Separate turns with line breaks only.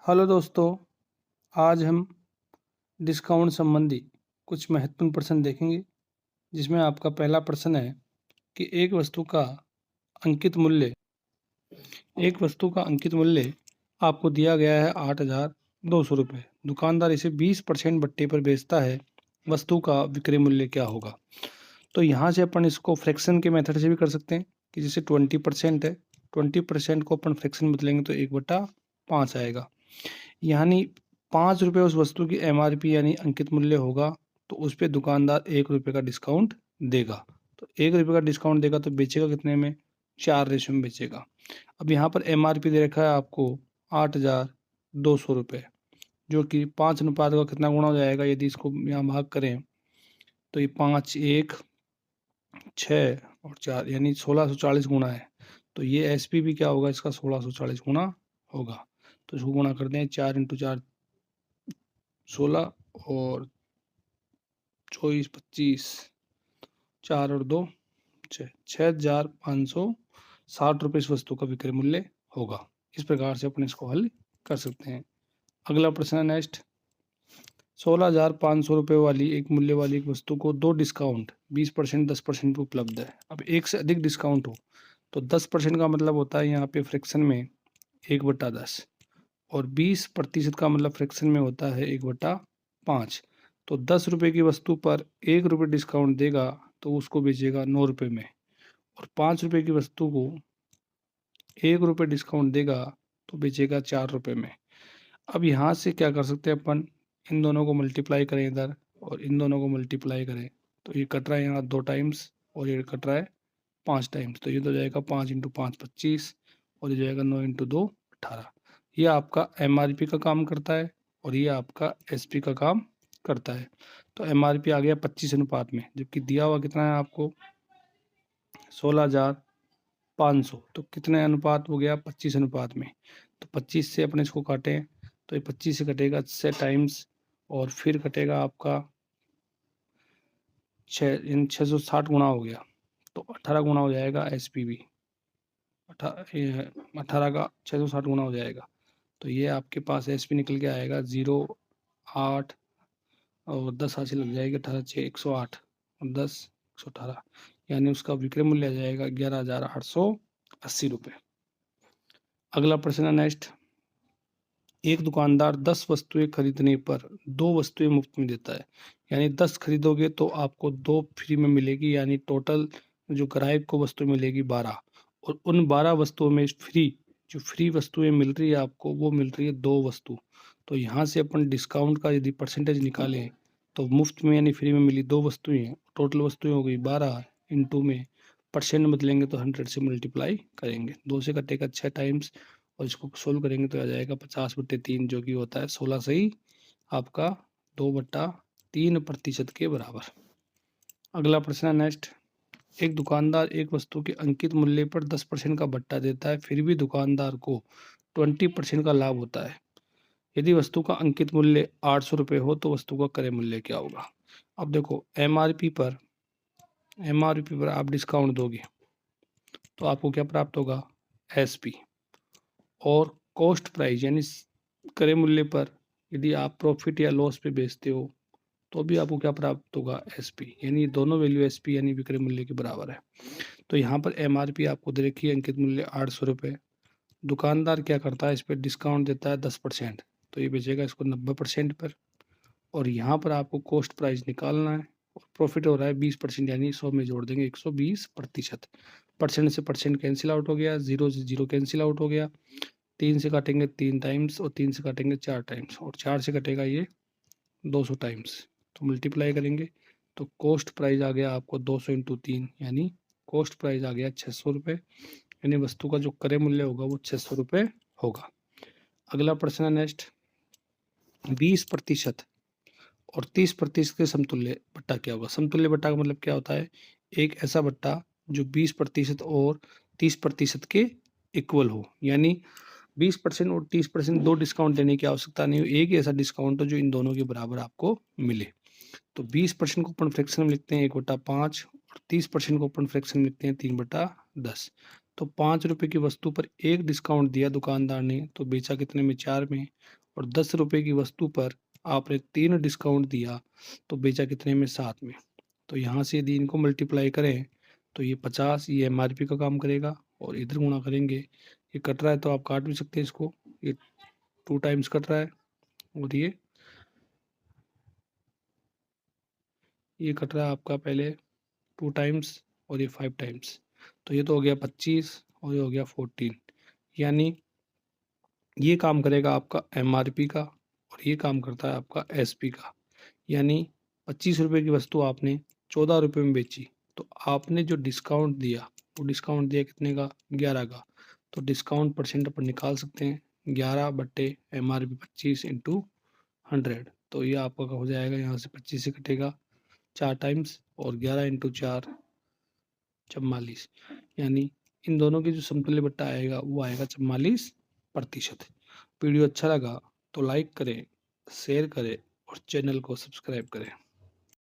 Hello दोस्तों, आज हम डिस्काउंट संबंधी कुछ महत्वपूर्ण प्रश्न देखेंगे, जिसमें आपका पहला प्रश्न है कि एक वस्तु का अंकित मूल्य आपको दिया गया है 8,200 रुपये। दुकानदार इसे 20% बट्टे पर बेचता है, वस्तु का विक्रय मूल्य क्या होगा? तो यहाँ से अपन इसको फ्रैक्शन के मेथड से भी कर सकते हैं कि जैसे 20% है, 20% को अपन फ्रैक्शन में बदलेंगे तो 1/5 आएगा। यानी 5 रुपये उस वस्तु की MRP यानी अंकित मूल्य होगा, तो उस पर दुकानदार 1 रुपये का डिस्काउंट देगा। तो 1 रुपये का डिस्काउंट देगा तो बेचेगा कितने में? 4 रेशो में बेचेगा। अब यहाँ पर MRP दे रखा है आपको 8,200 रुपये, जो कि 5 अनुपात का कितना गुणा हो जाएगा? यदि इसको यहाँ भाग करें तो ये 5, 1, 6 और 4 यानी 1640 गुणा है। तो ये SPP क्या होगा? इसका 1640 गुणा होगा। तो इसको गुणा करते हैं, 4 × 4 16 और 24 25, 4 और 2 6, 6,560 रुपये इस वस्तु का विक्रय मूल्य होगा। इस प्रकार से अपन इसको हल कर सकते हैं। अगला प्रश्न है नेक्स्ट। 16,500 रुपये वाली एक मूल्य वाली एक वस्तु को 2 डिस्काउंट 20%, 10% पर उपलब्ध है। अब एक से अधिक डिस्काउंट हो तो 10% का मतलब होता है यहाँ पे फ्रैक्शन में 1/10, और 20% का मतलब फ्रैक्शन में होता है 1/5। तो 10 रुपये की वस्तु पर 1 रुपये डिस्काउंट देगा तो उसको बेचेगा 9 रुपये में, और 5 रुपये की वस्तु को 1 रुपये डिस्काउंट देगा तो बेचेगा 4 रुपये में। अब यहाँ से क्या कर सकते हैं अपन? इन दोनों को मल्टीप्लाई करें इधर, और इन दोनों को मल्टीप्लाई करें तो ये कट रहा है यहाँ 2 टाइम्स, और ये कट रहा है 5 टाइम्स। तो ये तो जाएगा 5 × 5 25, और ये जाएगा 9 × 2 18। ये आपका MRP का काम करता है और ये आपका SP का काम करता है। तो MRP आ गया 25 अनुपात में, जबकि दिया हुआ कितना है आपको? 16,500। तो कितने अनुपात हो गया? 25 अनुपात में। तो 25 से अपने इसको काटें तो ये 25 से कटेगा 6 टाइम्स, और फिर कटेगा आपका 660 गुणा हो गया, तो 18 गुणा हो जाएगा SPV। 18 का 660 गुणा हो जाएगा, तो ये आपके पास SP निकल के आएगा 0, 8 और 10 हाथ से लग जाएगी, 18 6 108 और 10 118, यानी उसका विक्रय मूल्य आ जाएगा 11,880 रुपये। अगला प्रश्न है नेक्स्ट। एक दुकानदार 10 वस्तुएं खरीदने पर 2 वस्तुएं मुफ्त में देता है, यानी 10 खरीदोगे तो आपको 2 फ्री में मिलेगी, यानी टोटल जो ग्राहक को वस्तु मिलेगी 12, और उन 12 वस्तुओं में फ्री वस्तुएं मिल रही है आपको, वो मिल रही है 2 वस्तु। तो यहाँ से अपन डिस्काउंट का यदि परसेंटेज निकालें तो मुफ्त में यानी फ्री में मिली 2 वस्तुएं, टोटल वस्तुएं हो गई 12, इंटू में परसेंट बदलेंगे तो 100 से मल्टीप्लाई करेंगे, 2 से कटेगा 6 टाइम्स, और इसको सोल्व करेंगे तो आ जाएगा 50/3, जो कि होता है 16 से ही आपका 2/3% के बराबर। अगला प्रश्न है नेक्स्ट। एक दुकानदार एक वस्तु के अंकित मूल्य पर 10% का भत्ता देता है, फिर भी दुकानदार को 20% का लाभ होता है। यदि वस्तु का अंकित मूल्य 800 रुपये हो तो वस्तु का क्रय मूल्य क्या होगा? अब देखो, MRP पर आप डिस्काउंट दोगे तो आपको क्या प्राप्त होगा? SP। और कॉस्ट प्राइस यानी क्रय मूल्य पर यदि आप प्रॉफिट या लॉस पे बेचते हो तो भी आपको क्या प्राप्त होगा? SP। यानी दोनों वैल्यू SP यानी विक्रय मूल्य के बराबर है। तो यहाँ पर MRP आपको दे रखी है, अंकित मूल्य 800 रुपये। दुकानदार क्या करता है? इस पर डिस्काउंट देता है 10%, तो ये बेचेगा इसको 90% पर। और यहाँ पर आपको कॉस्ट प्राइस निकालना है, और प्रॉफिट हो रहा है 20%, यानी 100 में जोड़ देंगे 120%। परसेंट से परसेंट कैंसिल आउट हो गया, 0 से 0 कैंसिल आउट हो गया, 3 से काटेंगे 3 टाइम्स, और 3 से काटेंगे 4 टाइम्स, और 4 से कटेगा ये 200 टाइम्स। तो मल्टीप्लाई करेंगे तो कॉस्ट प्राइस आ गया आपको 200 × 3, यानी कॉस्ट प्राइस आ गया 600 रुपये, यानी वस्तु का जो क्रय मूल्य होगा वो 600 रुपये होगा। अगला प्रश्न है नेक्स्ट। 20% और 30% के समतुल्य बट्टा क्या होगा? समतुल्य बट्टा का मतलब क्या होता है? एक ऐसा बट्टा जो 20% और 30% के इक्वल हो, यानी 20% और 30% दो डिस्काउंट देने की आवश्यकता नहीं हो, एक ही ऐसा डिस्काउंट हो जो इन दोनों के बराबर आपको मिले। तो 20% को अपन फ्रैक्शन में लिखते हैं 1/5, और 30% को अपन फ्रैक्शन में लिखते हैं 3/10। तो 5 रुपये की वस्तु पर 1 डिस्काउंट दिया दुकानदार ने, तो बेचा कितने में? 4 में। और 10 रुपये की वस्तु पर आपने 3 डिस्काउंट दिया, तो बेचा कितने में? 7 में। तो यहाँ से यदि इनको मल्टीप्लाई करें तो ये 50, ये MRP का काम करेगा, और इधर गुणा करेंगे, ये कट रहा है तो आप काट भी सकते हैं इसको, ये 2 टाइम्स कट रहा है, और ये कट रहा है आपका पहले 2 टाइम्स, और ये 5 टाइम्स। तो ये तो हो गया 25, और ये हो गया 14। यानी ये काम करेगा आपका MRP का, और ये काम करता है आपका SP का। यानी 25 रुपये की वस्तु आपने 14 रुपये में बेची, तो आपने जो डिस्काउंट दिया, वो डिस्काउंट दिया कितने का? 11 का। तो डिस्काउंट परसेंट अपन निकाल सकते हैं, 11/MRP 25 इंटू 100। तो ये आपका हो जाएगा, यहाँ से 25 से कटेगा 4 टाइम्स, और 11 इंटू 4 44। यानी इन दोनों की जो समतुल्य बट्टा आएगा वो आएगा 44%। वीडियो अच्छा लगा तो लाइक करें, शेयर करें और चैनल को सब्सक्राइब करें।